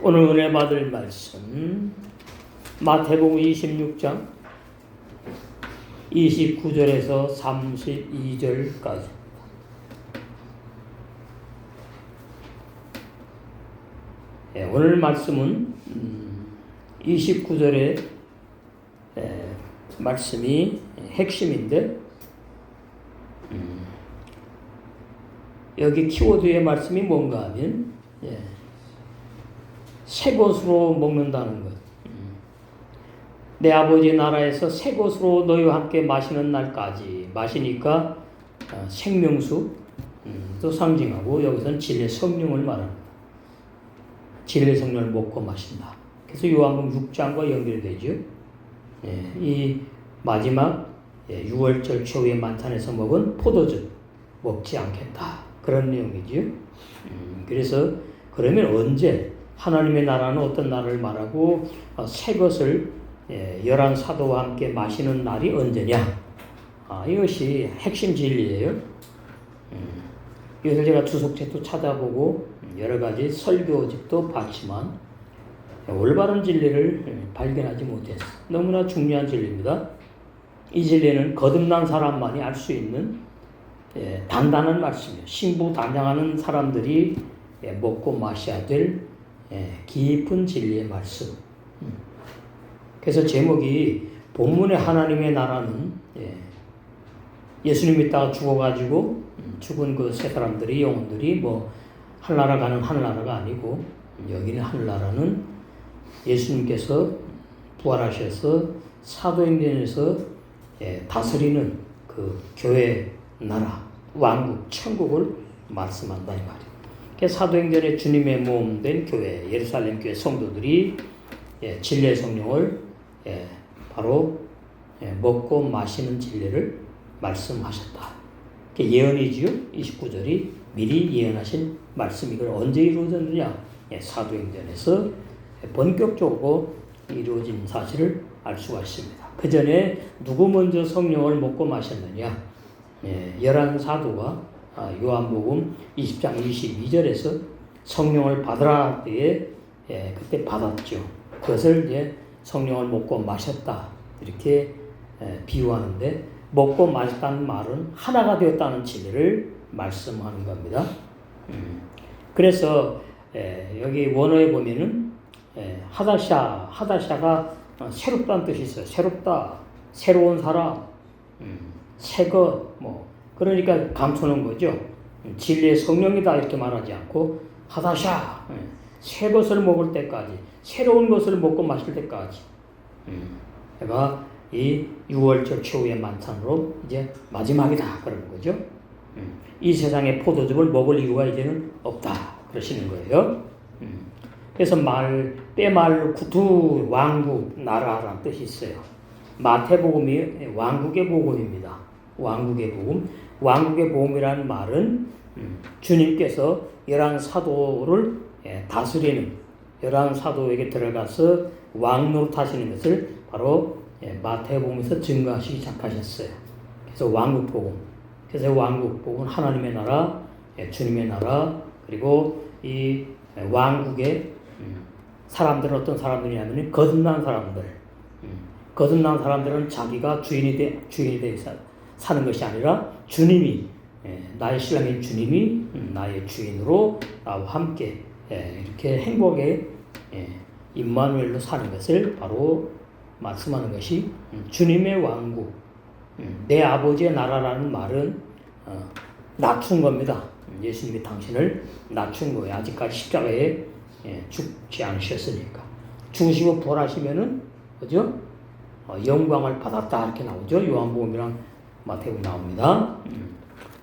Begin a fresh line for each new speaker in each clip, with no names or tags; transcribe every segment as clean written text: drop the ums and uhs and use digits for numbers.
오늘 은혜 받을 말씀 마태복음 26장 29절에서 32절까지. 오늘 말씀은 29절의 말씀이 핵심인데, 여기 키워드의 말씀이 뭔가 하면 새 것으로 먹는다는 것. 내 아버지 나라에서 새 것으로 너희와 함께 마시는 날까지. 마시니까 생명수 또 상징하고, 여기서는 진리의 성령을 말합니다. 진리의 성령을 먹고 마신다. 그래서 요한복음 6장과 연결되죠. 이 마지막 6월절 최후의 만찬에서 먹은 포도주 먹지 않겠다, 그런 내용이죠. 그래서 그러면 언제 하나님의 나라는 어떤 나라를 말하고 새 것을 11 사도와 함께 마시는 날이 언제냐? 이것이 핵심 진리예요. 이것을 제가 주석책도 찾아보고 여러 가지 설교집도 봤지만 올바른 진리를 발견하지 못했어요. 너무나 중요한 진리입니다. 이 진리는 거듭난 사람만이 알 수 있는 단단한 말씀이에요. 신부단장하는 사람들이 먹고 마셔야 될 깊은 진리의 말씀. 그래서 제목이 본문의 하나님의 나라는 예수님 믿다가 죽어가지고 죽은 그 세 사람들이, 영혼들이 뭐 하늘나라 가는 하늘나라가 아니고, 여기는 하늘나라는 예수님께서 부활하셔서 사도행전에서 다스리는 그 교회 나라, 왕국, 천국을 말씀한다 이 말이에요. 사도행전에 주님의 몸 된 교회, 예루살렘 교회 성도들이 진리의 성령을 바로 먹고 마시는 진리를 말씀하셨다. 예언이지요. 29절이 미리 예언하신 말씀이 이걸 언제 이루어졌느냐? 사도행전에서 본격적으로 이루어진 사실을 알 수가 있습니다. 그 전에 누구 먼저 성령을 먹고 마셨느냐? 11 사도가 요한복음 20장 22절에서 성령을 받으라 때에 그때 받았죠. 그것을 이제 성령을 먹고 마셨다, 이렇게 비유하는데, 먹고 마셨다는 말은 하나가 되었다는 진리를 말씀하는 겁니다. 그래서 여기 원어에 보면은 하다샤가 새롭다는 뜻이 있어요. 새롭다, 새로운 사람, 새것, 뭐 그러니까 감추는 거죠. 진리의 성령이다 이렇게 말하지 않고 하다샤, 새 것을 먹을 때까지, 새로운 것을 먹고 마실 때까지. 내가 이 6월절 최후의 만찬으로 이제 마지막이다 그러는 거죠. 이 세상의 포도즙을 먹을 이유가 이제는 없다 그러시는 거예요. 그래서 때말 구두, 왕국, 나라라는 뜻이 있어요. 마태복음이 왕국의 복음입니다. 왕국의 복음. 왕국의 복음이라는 말은 주님께서 11 사도를 다스리는, 11 사도에게 들어가서 왕 노릇하시는 것을 바로 마태복음에서 증거하시기 시작하셨어요. 그래서 왕국 복음. 그래서 왕국 복음, 하나님의 나라, 주님의 나라, 그리고 이 왕국의 사람들은 어떤 사람들이냐면 거듭난 사람들. 거듭난 사람들은 자기가 주인이 돼 사는 것이 아니라 주님이, 나의 신랑인 주님이 나의 주인으로 나와 함께 이렇게 행복의 임마누엘로 사는 것을 바로 말씀하는 것이 주님의 왕국, 내 아버지의 나라라는 말은 낮춘 겁니다. 예수님이 당신을 낮춘 거예요. 아직까지 십자가에 죽지 않으셨으니까. 죽으시고 부활하시면은, 그죠? 영광을 받았다 이렇게 나오죠. 요한복음이랑 마태복음 나옵니다.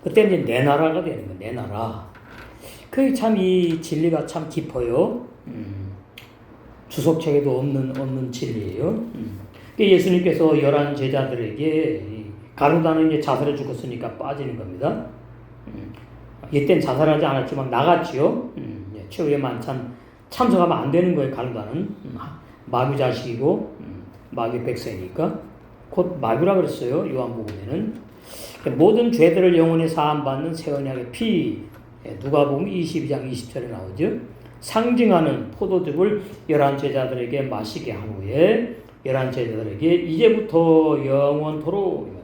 그때 이제 내 나라가 되는 거예요. 내 나라. 그 참 이 진리가 참 깊어요. 주석책에도 없는 진리예요. 예수님께서 11 제자들에게 가룟다는 이제 자살해 죽었으니까 빠지는 겁니다. 이때는 자살하지 않았지만 나갔지요. 최후의 만찬 참석하면 안 되는 거예요. 가룟다는 마귀 자식이고 마귀 백성이니까 곧 마귀라 그랬어요. 요한복음에는 모든 죄들을 영원히 사함받는 새 언약의 피, 누가복음 22장 20절에 나오죠. 상징하는 포도즙을 11제자들에게 마시게 한 후에 11제자들에게 이제부터 영원토록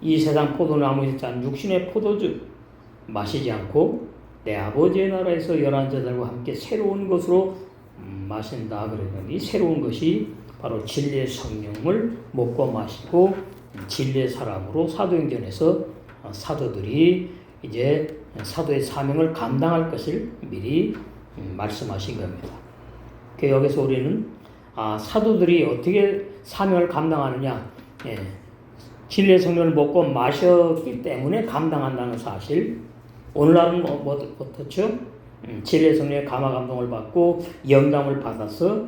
이 세상 포도나무에서 짠 육신의 포도즙 마시지 않고 내 아버지의 나라에서 11제자들과 함께 새로운 것으로 마신다. 그러더니 새로운 것이 바로 진리의 성령을 먹고 마시고 진리의 사람으로 사도행전에서 사도들이 이제 사도의 사명을 감당할 것을 미리 말씀하신 겁니다. 여기서 우리는 사도들이 어떻게 사명을 감당하느냐, 진리의 성령을 먹고 마셨기 때문에 감당한다는 사실. 오늘날은 어떻죠? 진리의 성령의 감화 감동을 받고 영감을 받아서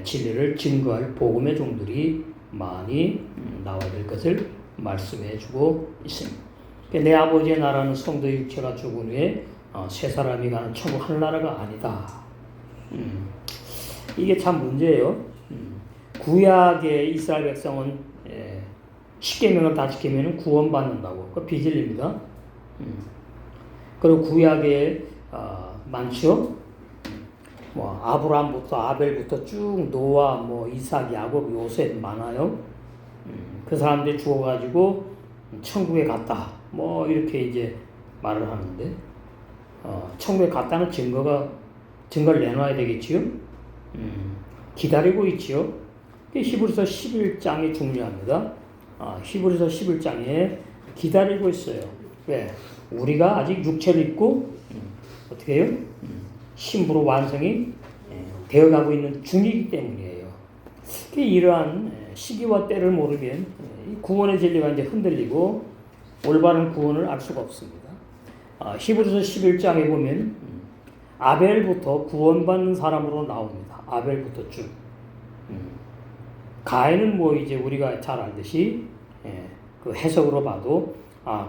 진리를 증거할 복음의 종들이 많이 나와야 될 것을 말씀해 주고 있습니다. 내 아버지의 나라는 성도 육체가 죽은 후에 새 사람이 가는 천국 하늘나라가 아니다. 이게 참 문제예요. 구약의 이스라엘 백성은 10계명을 다 지키면 구원받는다고. 그 비진리입니다. 그리고 구약에 많죠. 뭐 아브라함부터 아벨부터 쭉 노아, 뭐 이삭, 야곱, 요셉 많아요. 그 사람들이 죽어가지고 천국에 갔다. 뭐 이렇게 이제 말을 하는데 천국에 갔다는 증거를 내놔야 되겠지요. 기다리고 있지요. 히브리서 11장이 중요합니다. 히브리서 11장에 기다리고 있어요. 왜? 우리가 아직 육체를 입고 어떻게 해요? 신부로 완성이 되어가고 있는 중이기 때문이에요. 이러한 시기와 때를 모르면 구원의 진리가 이제 흔들리고 올바른 구원을 알 수가 없습니다. 히브리서 11장에 보면 아벨부터 구원받는 사람으로 나옵니다. 아벨부터 쭉. 가인은 뭐 이제 우리가 잘 알듯이 그 해석으로 봐도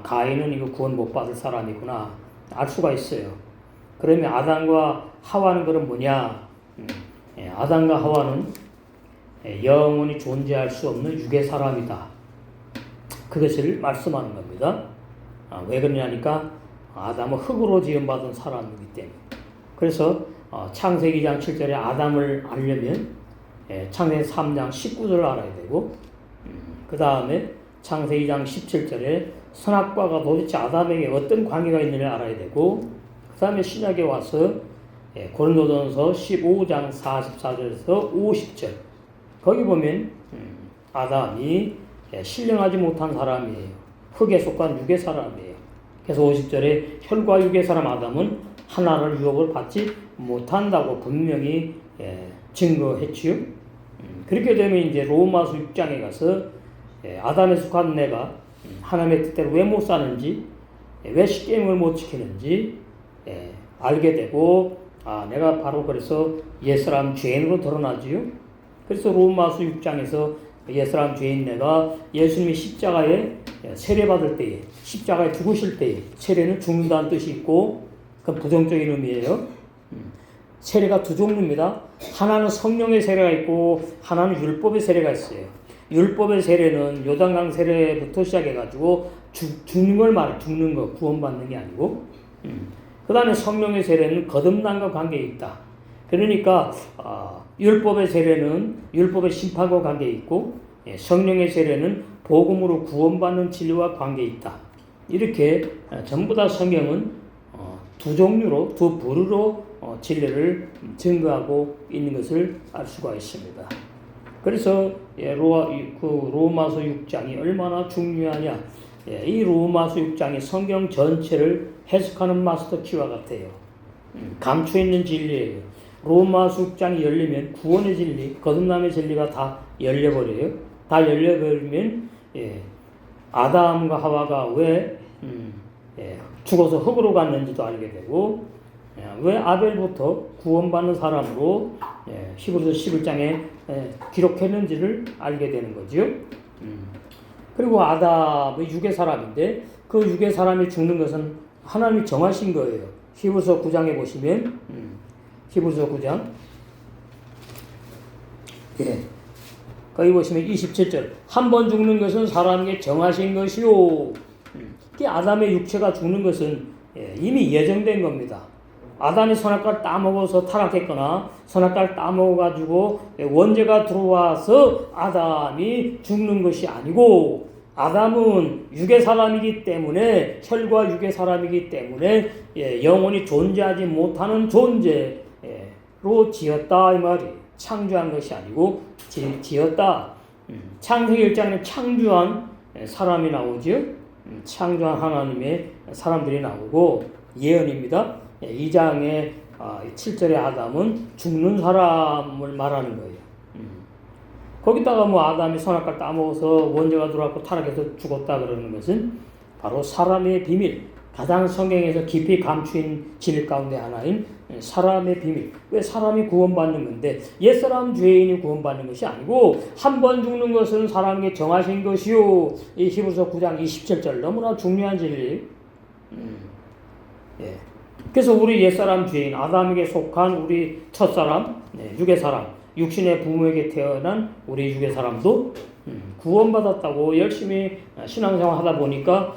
가인은 이거 구원 못 받을 사람이구나 알 수가 있어요. 그러면 아담과 하와는 그럼 뭐냐? 아담과 하와는 영원히 존재할 수 없는 육의 사람이다. 그것을 말씀하는 겁니다. 왜 그러냐니까 아담은 흙으로 지음받은 사람이기 때문에. 그래서 창세기 2장 7절에 아담을 알려면 창세기 3장 19절을 알아야 되고 그 다음에 창세기 2장 17절에 선악과가 도대체 아담에게 어떤 관계가 있는지 알아야 되고 그 다음에 신약에 와서 고린도전서 15장 44절에서 50절 거기 보면 아담이 신령하지 못한 사람이에요. 흙에 속한 육의 사람이에요. 그래서 50절에 혈과 육의 사람 아담은 하나를 유업을 받지 못한다고 분명히 증거했지요. 그렇게 되면 이제 로마서 6장에 가서 아담에 속한 내가 하나님의 뜻대로 왜 못 사는지 왜 십계명을 못 지키는지 알게 되고 내가 바로 그래서 옛사람 죄인으로 드러나지요. 그래서 로마서 6장에서 옛사람 죄인 내가 예수님이 십자가에 세례받을 때에 십자가에 죽으실 때에 세례는 죽는다는 뜻이 있고 그건 부정적인 의미예요. 세례가 두 종류입니다. 하나는 성령의 세례가 있고 하나는 율법의 세례가 있어요. 율법의 세례는 요단강 세례부터 시작해가지고 죽는 걸 말해. 죽는 거 구원받는 게 아니고 그 다음에 성령의 세례는 거듭남과 관계에 있다. 그러니까 율법의 세례는 율법의 심판과 관계에 있고 성령의 세례는 복음으로 구원받는 진리와 관계에 있다. 이렇게 전부 다 성경은 두 종류로 두 부류로 진리를 증거하고 있는 것을 알 수가 있습니다. 그래서 로마서 6장이 얼마나 중요하냐. 이 로마서 6장이 성경 전체를 해석하는 마스터 키와 같아요. 감추어 있는 진리예요. 로마서 6장이 열리면 구원의 진리, 거듭남의 진리가 다 열려버려요. 다 열려버리면 아담과 하와가 왜 죽어서 흙으로 갔는지도 알게 되고 왜 아벨부터 구원받는 사람으로 히브리서 11장에 기록했는지를 알게 되는 거죠. 그리고 아담의 육의 사람인데 그 육의 사람이 죽는 것은 하나님이 정하신 거예요. 히브리서 9장에 보시면 히브리서 9장 거기 보시면 27절 한 번 죽는 것은 사람에게 정하신 것이요. 아담의 육체가 죽는 것은 이미 예정된 겁니다. 아담이 선악과를 따먹어서 타락했거나 선악과를 따먹어가지고 원죄가 들어와서 아담이 죽는 것이 아니고 아담은 육의 사람이기 때문에 혈과 육의 사람이기 때문에 영원히 존재하지 못하는 존재로 지었다 이 말이 창조한 것이 아니고 지었다. 창세기 1장에 창조한 사람이 나오죠. 창조한 하나님의 사람들이 나오고 예언입니다. 2장의 7절의 아담은 죽는 사람을 말하는 거예요. 거기다가 뭐 아담이 선악과를 따먹어서 원죄가 들어왔고 타락해서 죽었다 그러는 것은 바로 사람의 비밀, 가장 성경에서 깊이 감추인 진리 가운데 하나인 사람의 비밀. 왜 사람이 구원받는 건데 옛사람 죄인이 구원받는 것이 아니고 한 번 죽는 것은 사람에게 정하신 것이요. 이 히브리서 9장 27절 너무나 중요한 진리. 그래서 우리 옛사람 죄인 아담에게 속한 우리 첫사람 육의 사람 육신의 부모에게 태어난 우리 육의 사람도 구원받았다고 열심히 신앙생활 하다 보니까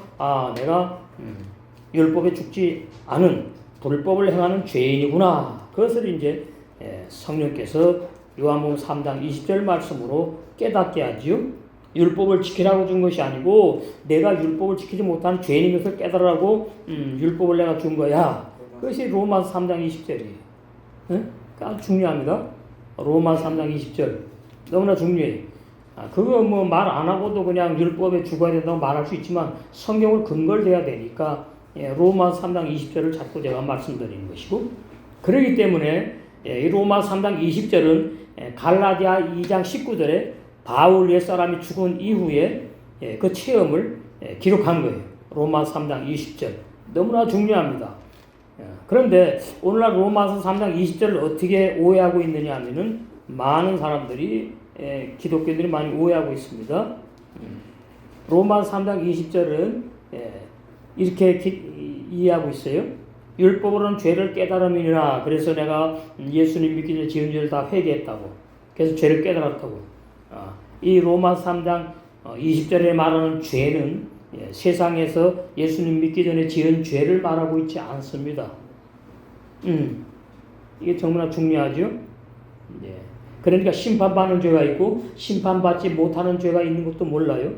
내가 율법에 죽지 않은 불법을 행하는 죄인이구나. 그것을 이제 성령께서 요한복음 3장 20절 말씀으로 깨닫게 하지요. 율법을 지키라고 준 것이 아니고 내가 율법을 지키지 못한 죄인인 것을 깨달으라고 율법을 내가 준 거야. 그것이 로마서 3장 20절이에요. 아주 중요합니다. 로마서 3장 20절 너무나 중요해요. 그거 뭐 말 안 하고도 그냥 율법에 죽어야 된다고 말할 수 있지만 성경을 근거를 대야 되니까 로마서 3장 20절을 자꾸 제가 말씀드리는 것이고 그렇기 때문에 이 로마서 3장 20절은 갈라디아 2장 19절에 바울 옛사람이 죽은 이후에 그 체험을 기록한 거예요. 로마서 3장 20절 너무나 중요합니다. 그런데 오늘날 로마서 3장 20절을 어떻게 오해하고 있느냐 하면은 많은 사람들이 기독교인들이 많이 오해하고 있습니다. 로마서 3장 20절은 이렇게 이해하고 있어요. 율법으로는 죄를 깨달음이니라. 그래서 내가 예수님 믿기 전에 지은 죄를 다 회개했다고. 그래서 죄를 깨달았다고. 이 로마서 3장 20절에 말하는 죄는 세상에서 예수님 믿기 전에 지은 죄를 말하고 있지 않습니다. 이게 정말 중요하죠. 그러니까 심판받는 죄가 있고 심판받지 못하는 죄가 있는 것도 몰라요.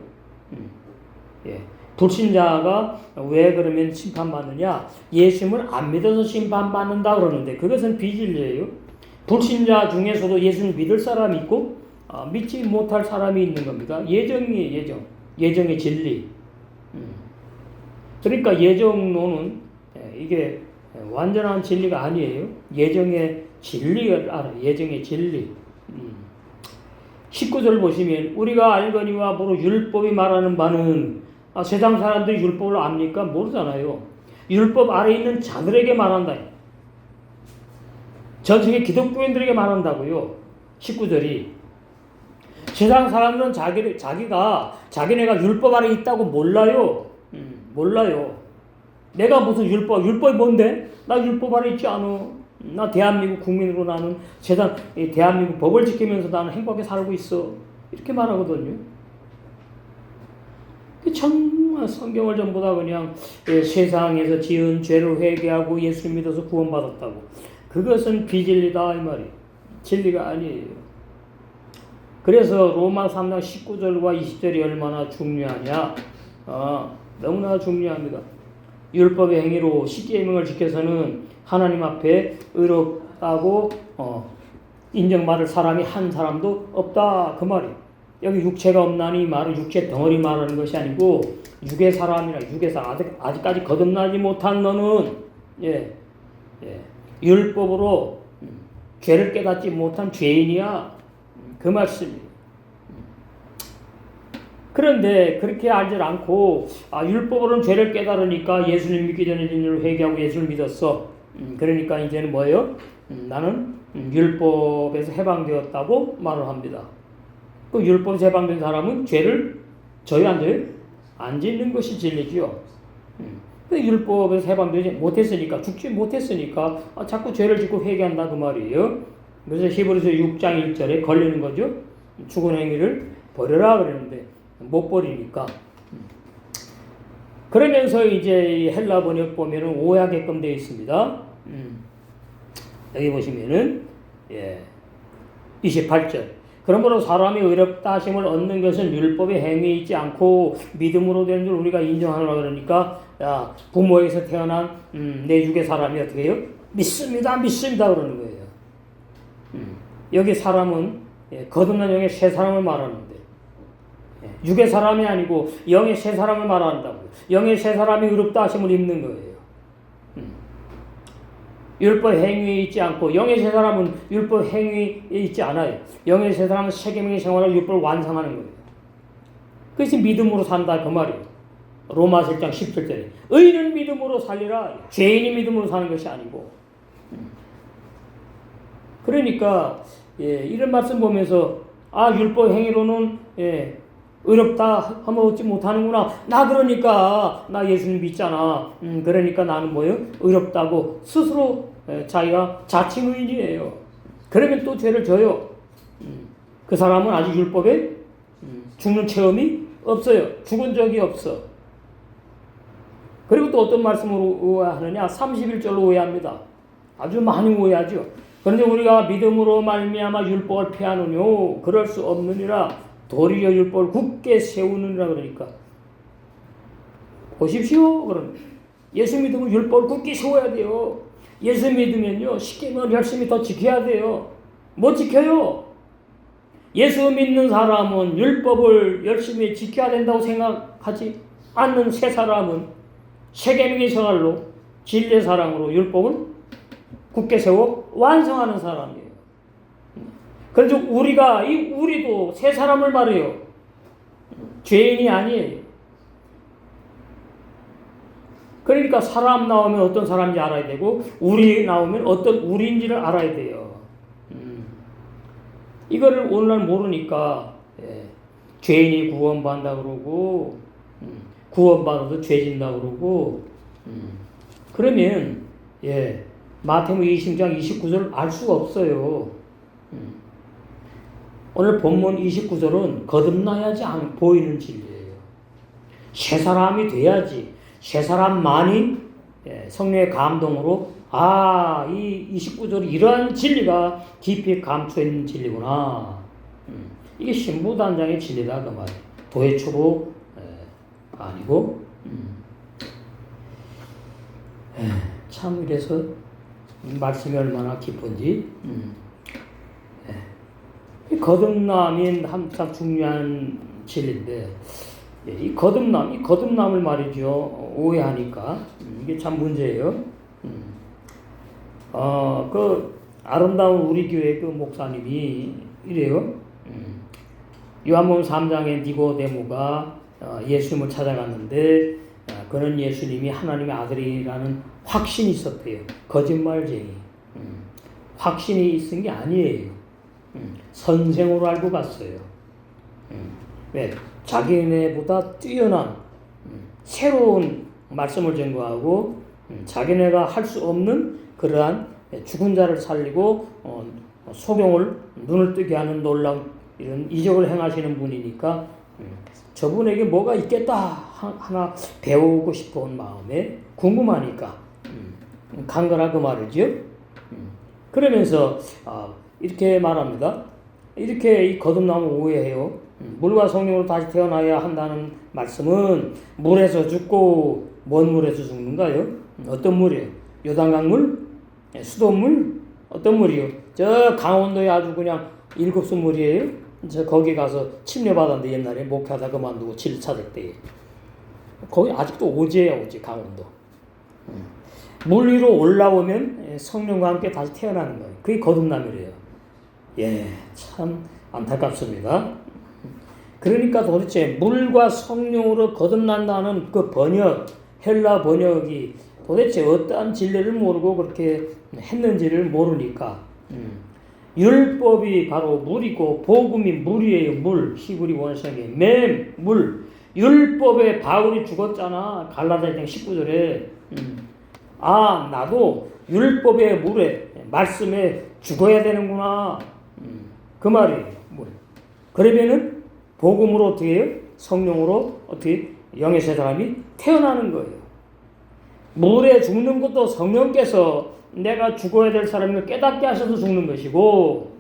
불신자가 왜 그러면 심판받느냐? 예수님을 안 믿어서 심판받는다 그러는데 그것은 비진리예요. 불신자 중에서도 예수님 믿을 사람이 있고 믿지 못할 사람이 있는 겁니다. 예정이에요. 예정의 진리. 그러니까 예정론은 이게 완전한 진리가 아니에요. 예정의 진리를 알아요. 예정의 진리. 19절 보시면 우리가 알거니와 바로 율법이 말하는 바는 세상 사람들이 율법을 압니까? 모르잖아요. 율법 아래 있는 자들에게 말한다. 전 세계 기독교인들에게 말한다고요. 19절이 세상 사람들은 자기네가 율법 아래 있다고 몰라요. 몰라요. 내가 무슨 율법이 뭔데? 나 율법 아래 있지 않아. 나 대한민국 국민으로 나는 대한민국 법을 지키면서 나는 행복하게 살고 있어. 이렇게 말하거든요. 정말 성경을 전부 다 그냥 세상에서 지은 죄를 회개하고 예수를 믿어서 구원받았다고. 그것은 비진리다 이 말이에요. 진리가 아니에요. 그래서 로마 3장 19절과 20절이 얼마나 중요하냐. 너무나 중요합니다. 율법의 행위로 십계명을 지켜서는 하나님 앞에 의롭다고 인정받을 사람이 한 사람도 없다 그 말이에요. 여기 육체가 없나니 이 말은 육체 덩어리 말하는 것이 아니고 육의 사람이라 육의 사람 아직까지 거듭나지 못한 너는 율법으로 죄를 깨닫지 못한 죄인이야 그 말씀이에요. 그런데 그렇게 알지 않고 율법으로는 죄를 깨달으니까 예수님 믿기 전에 진리를 회개하고 예수를 믿었어. 그러니까 이제는 뭐예요? 나는 율법에서 해방되었다고 말을 합니다. 그 율법에서 해방된 사람은 죄를 져요 안 져요? 안 짓는 것이 진리지요. 율법에서 해방되지 못했으니까 죽지 못했으니까 자꾸 죄를 짓고 회개한다 그 말이에요. 그래서 히브리서 6장 1절에 걸리는 거죠. 죽은 행위를 버려라 그러는데 못 버리니까. 그러면서 이제 헬라 번역 보면은 오해하게끔 되어 있습니다. 여기 보시면은 28절. 그러므로 사람이 의롭다 하심을 얻는 것은 율법의 행위에 있지 않고 믿음으로 되는 줄 우리가 인정하노라. 그러니까 부모에게서 태어난 내 육의 사람이 어떻게 해요? 믿습니다 그러는 거예요. 여기 사람은 거듭난 영의 새 사람을 말하는데 육의 사람이 아니고 영의 새 사람을 말한다고요. 영의 새 사람이 의롭다 하심을 입는 거예요. 율법 행위에 있지 않고 영의 새 사람은 율법 행위에 있지 않아요. 영의 새 사람은 세계명의 생활을 율법을 완성하는 거예요. 그것이 믿음으로 산다 그 말이에요. 로마서 1장 17절에 의인은 믿음으로 살리라. 죄인이 믿음으로 사는 것이 아니고. 그러니까 이런 말씀 보면서 율법 행위로는 의롭다 하면 얻지 못하는구나. 그러니까 나 예수님 믿잖아. 그러니까 나는 뭐예요? 의롭다고 스스로 자기가 자칭 의인이에요. 그러면 또 죄를 져요. 그 사람은 아직 율법에 죽는 체험이 없어요. 죽은 적이 없어. 그리고 또 어떤 말씀으로 오해하느냐? 31절로 오해합니다. 아주 많이 오해하죠. 그런데 우리가 믿음으로 말미암아 율법을 폐하느뇨 그럴 수 없느니라. 도리어 율법을 굳게 세우느니라. 그러니까 보십시오. 그럼 예수 믿으면 율법을 굳게 세워야 돼요. 예수 믿으면요 십계명을 열심히 더 지켜야 돼요. 뭐 지켜요? 예수 믿는 사람은 율법을 열심히 지켜야 된다고 생각하지 않는 새 사람은 세계명의 생활로 진리의 사랑으로 율법을 굳게 세워 완성하는 사람이에요. 그래서 우리도 새 사람을 말해요. 죄인이 아니에요. 그러니까 사람 나오면 어떤 사람인지 알아야 되고 우리 나오면 어떤 우리인지를 알아야 돼요. 이거를 오늘날 모르니까 죄인이 구원받는다 그러고 구원받아도 죄 진다 그러고 그러면 마태복음 20장 29절 알 수가 없어요. 오늘 본문 29절은 거듭나야지 안 보이는 진리예요. 새 사람이 돼야지. 새 사람만이 성령의 감동으로 이 29절이 이러한 진리가 깊이 감추어 있는 진리구나. 이게 신부단장의 진리다 그 말이에요. 도해초로 아니고 참 이래서 말씀이 얼마나 깊은지 거듭남이 참 중요한 진리인데 이 거듭남을 말이죠. 오해하니까 이게 참 문제예요. 그 아름다운 우리 교회 그 목사님이 이래요. 요한복음 3장에 니고데모가 예수님을 찾아갔는데 그는 예수님이 하나님의 아들이라는 확신이 있었대요. 거짓말쟁이. 확신이 있은 게 아니에요. 선생으로 알고 갔어요. 왜? 자기네보다 뛰어난 새로운 말씀을 전거하고 자기네가 할 수 없는 그러한 죽은 자를 살리고 소경을 눈을 뜨게 하는 놀라운 이런 이적을 행하시는 분이니까 저분에게 뭐가 있겠다 하나 배우고 싶은 마음에 궁금하니까 간 거라 그 말이죠. 그러면서 이렇게 말합니다. 이렇게 이 거듭남을 오해해요. 물과 성령으로 다시 태어나야 한다는 말씀은 물에서 죽고 뭔 물에서 죽는가요? 어떤 물이에요? 요단강물? 수돗물? 어떤 물이요? 저 강원도에 아주 그냥 7수 물이에요. 저 거기 가서 침례받았는데 옛날에 목회하다 그만두고 질 찾을 때 거기 아직도 오지예요. 오지 강원도. 물 위로 올라오면 성령과 함께 다시 태어나는 거예요. 그게 거듭남이래요. 참 안타깝습니다. 그러니까 도대체 물과 성령으로 거듭난다는 그 번역, 헬라 번역이 도대체 어떠한 진리를 모르고 그렇게 했는지를 모르니까 율법이 바로 물이고 복음이 물이에요. 물. 히브리 원성의 물. 율법에 바울이 죽었잖아. 갈라디아서 19절에 나도 율법의 물에 말씀에 죽어야 되는구나. 그 말이에요. 물. 그러면은 복음으로 어떻게 해요? 성령으로 어떻게 영의 새 사람이 태어나는 거예요. 물에 죽는 것도 성령께서 내가 죽어야 될 사람을 깨닫게 하셔서 죽는 것이고,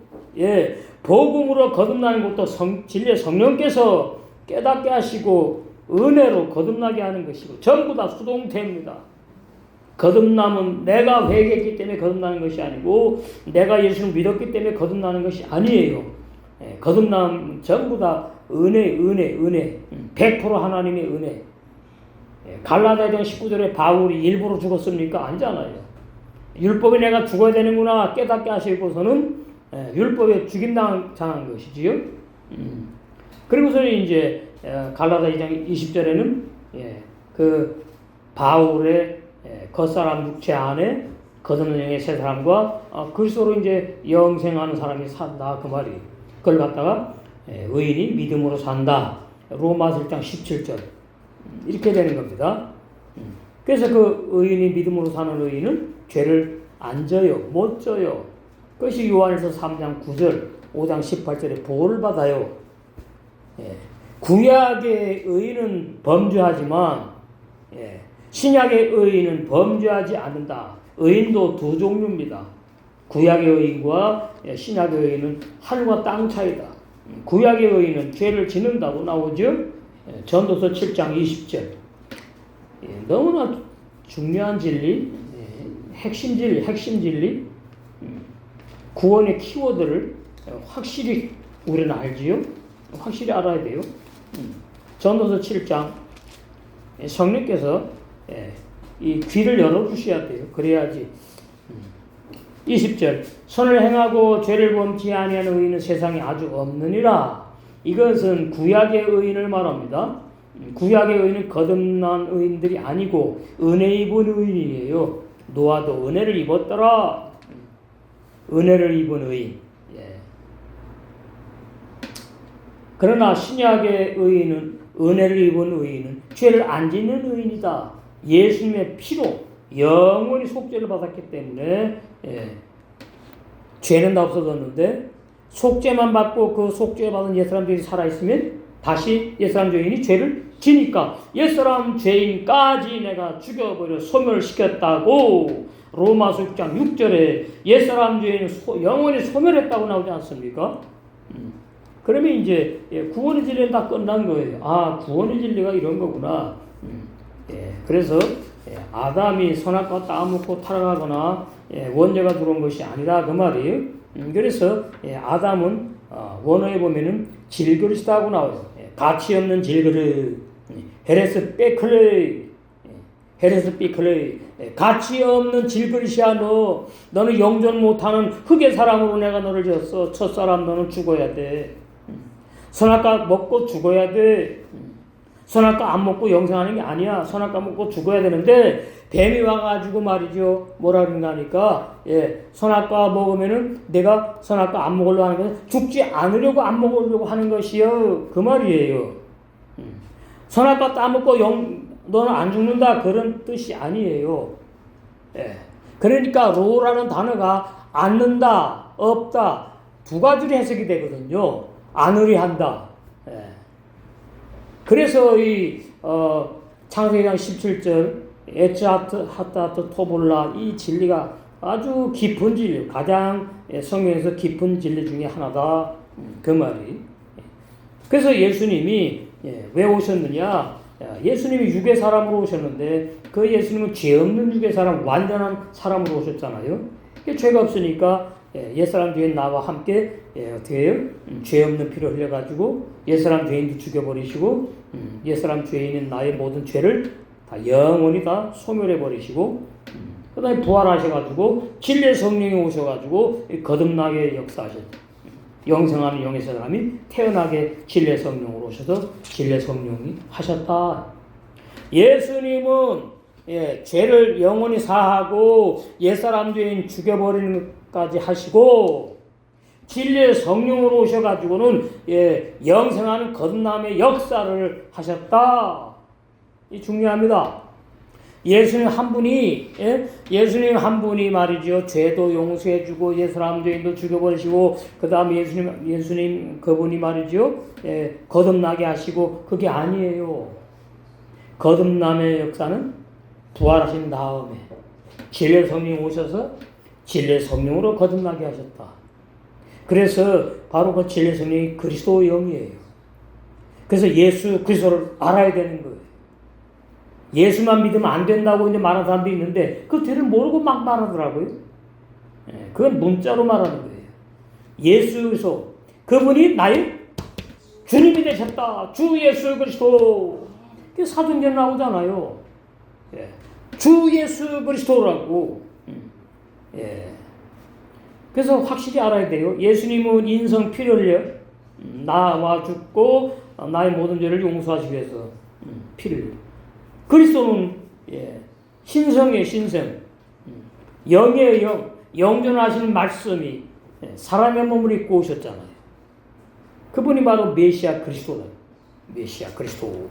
복음으로 거듭나는 것도 진리의 성령께서 깨닫게 하시고 은혜로 거듭나게 하는 것이고, 전부 다 수동태입니다. 거듭남은 내가 회개했기 때문에 거듭나는 것이 아니고, 내가 예수를 믿었기 때문에 거듭나는 것이 아니에요. 거듭남 전부 다 은혜. 100% 하나님의 은혜. 갈라디아서 19절에 바울이 일부러 죽었습니까? 아니잖아요. 율법에 내가 죽어야 되는구나 깨닫게 하시고서는 율법에 죽임당한 것이지요. 그리고서 이제 갈라디아 2장 20절에는 그 바울의 겉사람 육체 안에 거듭난 영의 새 사람과 그리스도로 이제 영생하는 사람이 산다 그 말이. 그걸 갖다가 의인이 믿음으로 산다. 로마서 1장 17절 이렇게 되는 겁니다. 그래서 그 의인이 믿음으로 사는 의인은 죄를 안 져요. 못 져요. 그것이 요한일서 3장 9절 5장 18절에 보호를 받아요. 구약의 의인은 범죄하지만 신약의 의인은 범죄하지 않는다. 의인도 두 종류입니다. 구약의 의인과 신약의 의인은 하늘과 땅 차이다. 구약의 의인은 죄를 짓는다고 나오죠. 전도서 7장 20절. 너무나 중요한 진리, 핵심 진리, 구원의 키워드를 확실히 우리는 알지요. 확실히 알아야 돼요. 전도서 7장 성령께서 이 귀를 열어주셔야 돼요. 그래야지. 20절 선을 행하고 죄를 범치 아니하는 의인은 세상에 아주 없느니라. 이것은 구약의 의인을 말합니다. 구약의 의인은 거듭난 의인들이 아니고 은혜 입은 의인이에요. 노아도 은혜를 입었더라. 은혜를 입은 의인. 그러나 신약의 의인은 은혜를 입은 의인은 죄를 안 짓는 의인이다. 예수님의 피로 영원히 속죄를 받았기 때문에 죄는 다 없어졌는데 속죄만 받고 그 속죄 받은 옛사람들이 살아있으면 다시 옛사람 죄인이 죄를 지니까 옛사람 죄인까지 내가 죽여버려 소멸시켰다고 로마서 6장 6절에 옛사람 죄인은 영원히 소멸했다고 나오지 않습니까? 그러면 이제 구원의 진리는 다 끝난 거예요. 아, 구원의 진리가 이런 거구나. 그래서 아담이 선악과 따먹고 타락하거나 원죄가 들어온 것이 아니라 그 말이에요. 그래서 아담은 원어에 보면은 질그릇이라고 나와요. 가치 없는 질그릇. 헤레스 삐클레이. 가치 없는 질그릇이야 너. 너는 영존 못하는 흙의 사람으로 내가 너를 지었어. 첫사람 너는 죽어야 돼. 선악과 먹고 죽어야 돼. 선악과 안 먹고 영생하는 게 아니야. 선악과 먹고 죽어야 되는데 뱀이 와가지고 말이죠. 뭐라 그런가 하니까 선악과 먹으면은 내가 선악과 안 먹으려고 하는 것은 죽지 않으려고 안 먹으려고 하는 것이요. 그 말이에요. 선악과 따먹고 너는 안 죽는다 그런 뜻이 아니에요. 그러니까 로라는 단어가 않는다, 없다 두 가지로 해석이 되거든요. 안으리 한다. 그래서 이 창세기장 17절 에츠하타트 토볼라 이 진리가 아주 깊은 진리, 가장 성경에서 깊은 진리 중에 하나다 그 말이. 그래서 예수님이 왜 오셨느냐? 예수님이 육의 사람으로 오셨는데 그 예수님은 죄 없는 육의 사람, 완전한 사람으로 오셨잖아요. 죄가 없으니까 옛사람 죄인 나와 함께 어떻게 해요? 죄 없는 피를 흘려가지고 옛사람 죄인도 죽여버리시고 옛사람 죄인인 나의 모든 죄를 다 영원히 다 소멸해버리시고 그 다음에 부활하셔가지고 진리의 성령이 오셔가지고 거듭나게 역사하셨죠. 영생하는 영의 사람이 태어나게 진리의 성령으로 오셔서 진리의 성령이 하셨다. 예수님은 죄를 영원히 사하고 옛사람 죄인 죽여버리는 것까지 하시고 진리의 성령으로 오셔가지고는 영생하는 거듭남의 역사를 하셨다. 이 중요합니다. 예수님 한 분이 말이죠. 죄도 용서해주고 옛사람 죄인도 죽여버리시고 그 다음에 예수님 그분이 말이죠. 거듭나게 하시고 그게 아니에요. 거듭남의 역사는 부활하신 다음에 진리의 성령이 오셔서 진리의 성령으로 거듭나게 하셨다. 그래서 바로 그 진리의 성령이 그리스도의 영이에요. 그래서 예수 그리스도를 알아야 되는 거예요. 예수만 믿으면 안 된다고 이제 말하는 사람도 있는데 그 뒤를 모르고 막 말하더라고요. 그건 문자로 말하는 거예요. 예수에서 그분이 나의 주님이 되셨다. 주 예수 그리스도. 그게 사도행전에 나오잖아요. 주 예수 그리스도라고. 그래서 확실히 알아야 돼요. 예수님은 인성 피를 흘려 나와 죽고 나의 모든 죄를 용서하시기 위해서 피를 흘려. 그리스도는 신성의 신성, 영의 영, 영존하시는 말씀이 사람의 몸을 입고 오셨잖아요. 그분이 바로 메시아 그리스도다. 메시아 그리스도.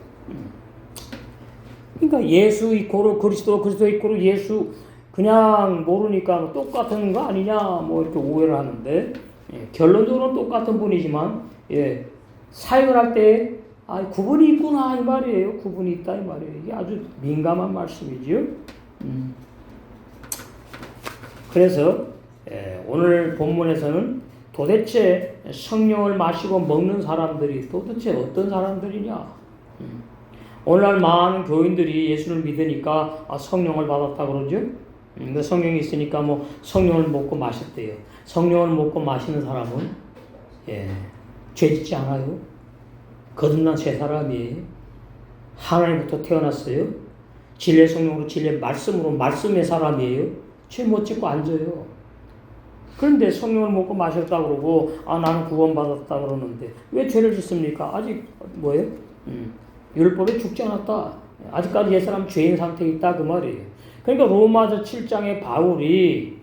그러니까 예수 이코로 그리스도, 그리스도 이코로 예수 그냥 모르니까 똑같은 거 아니냐 뭐 이렇게 오해를 하는데 결론적으로는 똑같은 분이지만 사역을 할 때 구분이 있구나 이 말이에요. 구분이 있다 이 말이에요. 이게 아주 민감한 말씀이죠. 그래서 오늘 본문에서는 도대체 성령을 마시고 먹는 사람들이 도대체 어떤 사람들이냐. 오늘날 많은 교인들이 예수를 믿으니까 성령을 받았다 그러죠. 성령이 있으니까 뭐 성령을 먹고 마셨대요. 성령을 먹고 마시는 사람은 죄짓지 않아요. 거듭난 새 사람이에요. 하나님부터 태어났어요. 진리의 성령으로 진리의 말씀으로 말씀의 사람이에요. 죄 못 짓고 앉아요. 그런데 성령을 먹고 마셨다 그러고 나는 구원받았다 그러는데 왜 죄를 짓습니까? 아직 뭐예요? 율법에 죽지 않았다. 아직까지 옛사람 죄인 상태에 있다 그 말이에요. 그러니까 로마서 7장에 바울이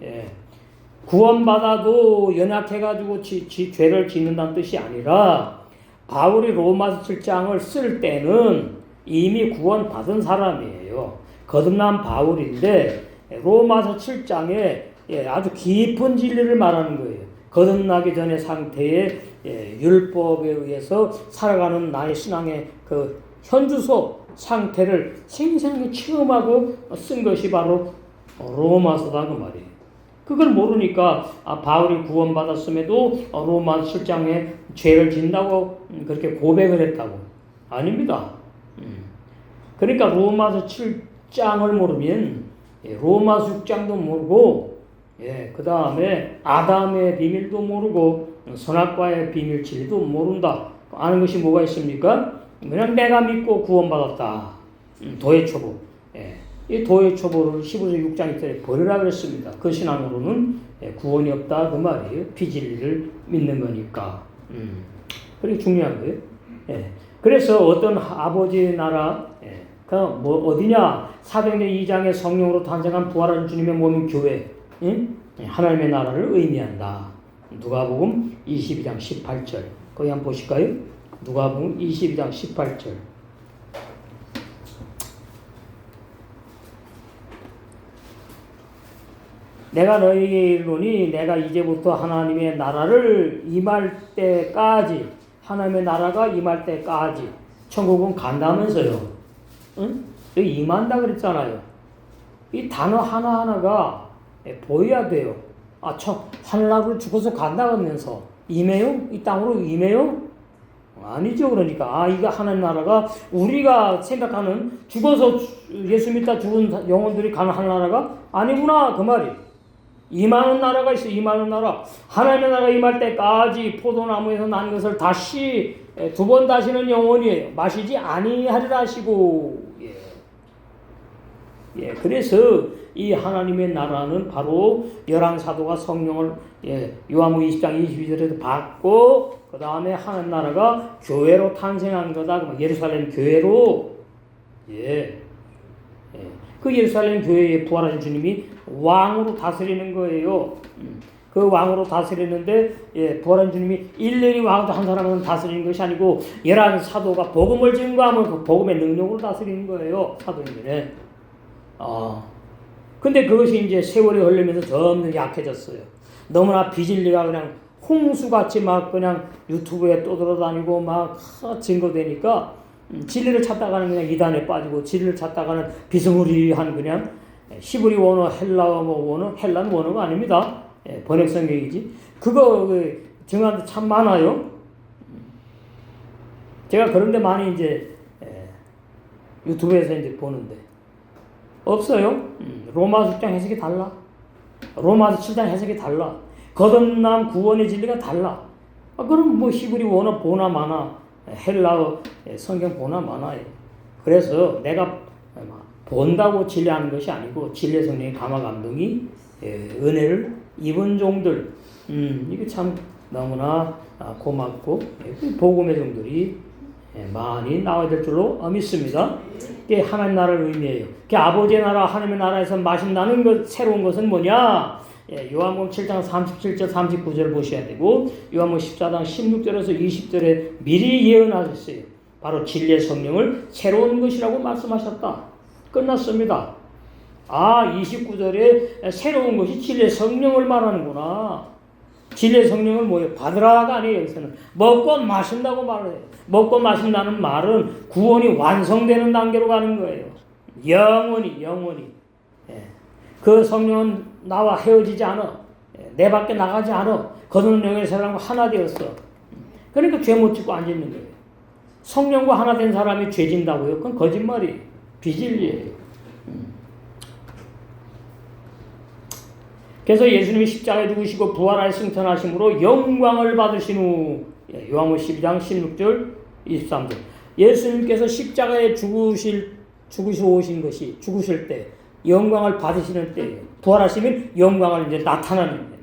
구원받아도 연약해가지고 죄를 짓는다는 뜻이 아니라 바울이 로마서 7장을 쓸 때는 이미 구원받은 사람이에요. 거듭난 바울인데 로마서 7장에 아주 깊은 진리를 말하는 거예요. 거듭나기 전의 상태에 율법에 의해서 살아가는 나의 신앙의 그 현주소 상태를 생생하게 체험하고 쓴 것이 바로 로마서다 그 말이에요. 그걸 모르니까 바울이 구원받았음에도 로마서 7장에 죄를 짓는다고 그렇게 고백을 했다고. 아닙니다. 그러니까 로마서 7장을 모르면 로마서 6장도 모르고 그 다음에 아담의 비밀도 모르고 선악과의 비밀 진리도 모른다. 아는 것이 뭐가 있습니까? 그냥 내가 믿고 구원받았다. 도의 초보. 이 도의 초보를 15절 6장 때 버리라 그랬습니다. 그 신앙으로는 구원이 없다 그 말이에요. 비진리를 믿는 거니까. 그게 중요한 거예요. 그래서 어떤 아버지 나라, 뭐 어디냐? 사도행전 2장의 성령으로 탄생한 부활한 주님의 몸인 교회, 하나님의 나라를 의미한다. 누가복음 22장 18절. 거기 한번 보실까요? 누가복음 22장 18절. 내가 너희에게 이르노니 내가 이제부터 하나님의 나라를 임할 때까지, 하나님의 나라가 임할 때까지, 천국은 간다면서요. 응? 여기 임한다 그랬잖아요. 이 단어 하나하나가 보여야 돼요. 하늘나라로 죽어서 간다 그러면서 임해요? 이 땅으로 임해요? 아니죠. 그러니까 이게 하나님 나라가 우리가 생각하는 죽어서 예수 믿다 죽은 영혼들이 가는 하나나라가 아니구나 그 말이. 임하는 나라가 있어. 임하는 나라. 하나님의 나라가 임할 때까지 포도나무에서 난 것을 다시 두 번 다시는 영원히 마시지 아니하리라 하시고. 그래서 이 하나님의 나라는 바로 열왕 사도가 성령을 요한복음 20장 22절에도 받고 그 다음에 하나님 나라가 교회로 탄생한 거다. 예루살렘 교회로. 그 예루살렘 교회에 부활하신 주님이 왕으로 다스리는 거예요. 그 왕으로 다스리는데 부활한 주님이 일일이 왕도 한 사람은 다스리는 것이 아니고 열한 사도가 복음을 증거하면 그 복음의 능력으로 다스리는 거예요. 사도인들은. 근데 그것이 이제 세월이 흐르면서 점점 약해졌어요. 너무나 비진리가 그냥 홍수같이 막 그냥 유튜브에 떠돌아다니고 막 증거되니까 진리를 찾다가는 그냥 이단에 빠지고 진리를 찾다가는 비스무리한 그냥 히브리 원어, 헬라어 원어, 헬라는 원어가 아닙니다. 번역 성경이지. 그거 증언도 참 많아요. 제가 그런데 많이 이제 유튜브에서 이제 보는데 없어요. 로마서 6장 해석이 달라. 로마서 7장 해석이 달라. 거듭남 구원의 진리가 달라. 그럼 뭐 히브리 원어 보나 마나 헬라어 성경 보나 마나요. 그래서 내가 본다고 진리하는 것이 아니고 진리의 성령의 감화 감동이 은혜를 입은 종들 이게 참 너무나 고맙고 복음의 종들이 많이 나와야 될 줄로 믿습니다. 이게 하나님 나라를 의미해요. 아버지의 나라 하나님의 나라에서 마신다는 것 새로운 것은 뭐냐? 요한복음 7장 37절 39절 보셔야 되고 요한복음 14장 16절에서 20절에 미리 예언하셨어요. 바로 진리의 성령을 새로운 것이라고 말씀하셨다. 끝났습니다. 29절에 새로운 것이 진리의 성령을 말하는구나. 진리의 성령을 뭐예요? 받으라가 아니에요. 여기서는 먹고 마신다고 말을 해요. 먹고 마신다는 말은 구원이 완성되는 단계로 가는 거예요. 영원히. 그 성령은 나와 헤어지지 않아. 내 밖에 나가지 않아. 거듭난 영의 사람과 하나 되었어. 그러니까 죄 못 짓고 앉아있는 거예요. 성령과 하나 된 사람이 죄 진다고요? 그건 거짓말이에요. 비진리예요. 그래서 예수님이 십자가에 죽으시고 부활하여 승천하심으로 영광을 받으신 후 요한복음 12장 16절 23절 예수님께서 십자가에 죽으실 때 영광을 받으시는 때예요. 부활하시면 영광을 이제 나타나는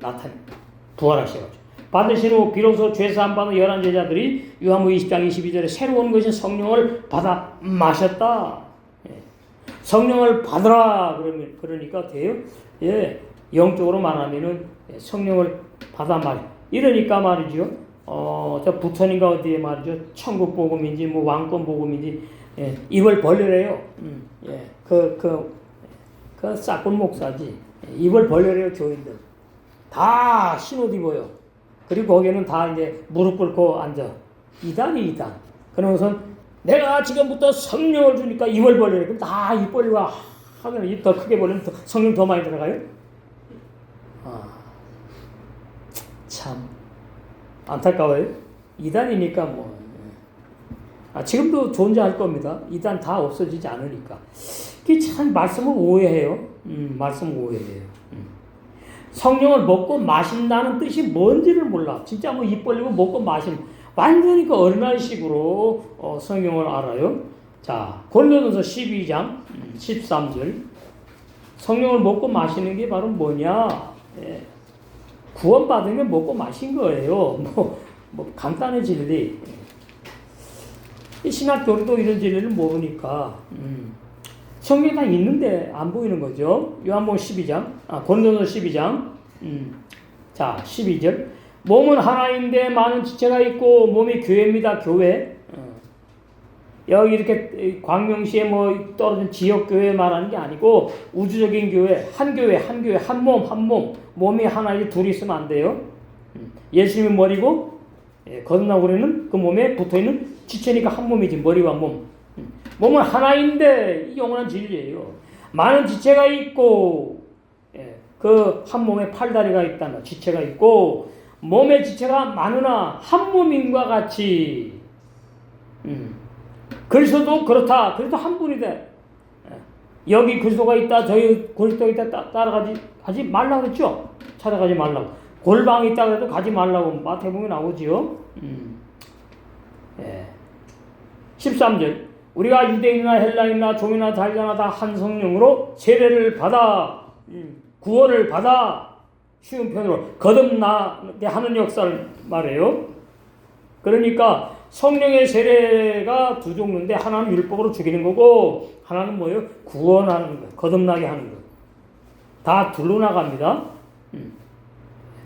부활하셔가지고 받으신 후 비로소 죄사함 받은 11 제자들이 요한복음 20장 22절에 새로운 것인 성령을 받아 마셨다. 성령을 받으라 그러니까 돼요. 영적으로 말하면은 성령을 받아 이러니까 말이죠. 저 부천인가 어디에 말이죠. 천국 복음인지 뭐 왕권 복음인지 입을 벌려래요. 그 싹군 목사지. 입을 벌려래요 교인들. 다 신옷 입어요. 그리고 거기에는 다 이제 무릎 꿇고 앉아. 이단. 그러면서 내가 지금부터 성령을 주니까 입을 벌려래. 그럼 다 입 벌리고 하면 입 더 크게 벌리면 성령 더 많이 들어가요. 참 안타까워요. 이단이니까 뭐 지금도 존재할 겁니다. 이단 다 없어지지 않으니까. 그게 참 말씀을 오해해요. 말씀을 오해해요. 성령을 먹고 마신다는 뜻이 뭔지를 몰라. 진짜 뭐 입 벌리고 먹고 마신 완전히 그 어린아이식으로 성경을 알아요. 자, 고린도전서 12장 13절 성령을 먹고 마시는 게 바로 뭐냐? 구원받은 게 먹고 마신 거예요. 뭐 간단한 진리. 신학교도 이런 진리를 모르니까 성경에 다 있는데 안 보이는 거죠. 요한복음 12장, 고린도전서 12장. 자, 12절. 몸은 하나인데 많은 지체가 있고 몸이 교회입니다. 교회. 여기 이렇게 광명시에 뭐 떨어진 지역 교회 말하는 게 아니고 우주적인 교회, 한 교회, 한 몸. 몸이 하나이지 둘이 있으면 안 돼요. 예수님이 머리고 거듭나고 우리는 그 몸에 붙어있는 지체니까 한 몸이지. 머리와 몸. 몸은 하나인데 이 영원한 진리예요. 많은 지체가 있고 그 한 몸에 팔다리가 있다는 지체가 있고 몸의 지체가 많으나 한 몸인과 같이 그리스도도 그렇다. 그래도 한 분이 돼. 여기 그리스도가 있다. 저기 그리스도가 있다. 따라가지 말라고 그랬죠. 찾아가지 말라고. 골방이 있다 그래도 가지 말라고 마태복음에 나오지요. 13절. 우리가 유대인이나 헬라인이나 종이나 달자나 다 한 성령으로 세례를 받아 구원을 받아 쉬운 편으로 거듭나게 하는 역사를 말해요. 그러니까 성령의 세례가 두 종류인데 하나는 율법으로 죽이는 거고 하나는 뭐예요? 구원하는 거, 거듭나게 하는 거. 다 둘로 나갑니다.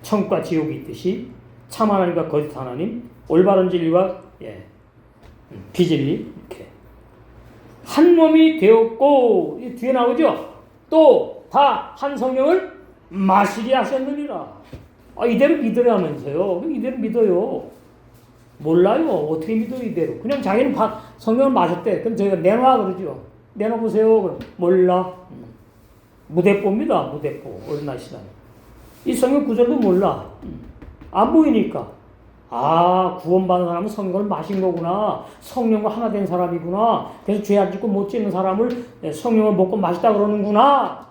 천국과 지옥이 있듯이 참 하나님과 거짓 하나님, 올바른 진리와 비진리 이렇게 한 몸이 되었고 뒤에 나오죠. 또 다 한 성령을 마시게 하셨느니라. 이대로 믿으라면서요. 이대로 믿어요. 몰라요. 어떻게 믿어요 이대로. 그냥 자기는 성령을 마셨대. 그럼 저희가 내놔 그러죠. 내놔보세요. 그럼 몰라. 무대뽀입니다. 무대뽀. 어린날 신앙. 이 성경 구절도 몰라. 안 보이니까. 아, 구원받은 사람은 성령을 마신 거구나. 성령과 하나 된 사람이구나. 그래서 죄 안 짓고 못 짓는 사람을 성령을 먹고 마시다 그러는구나.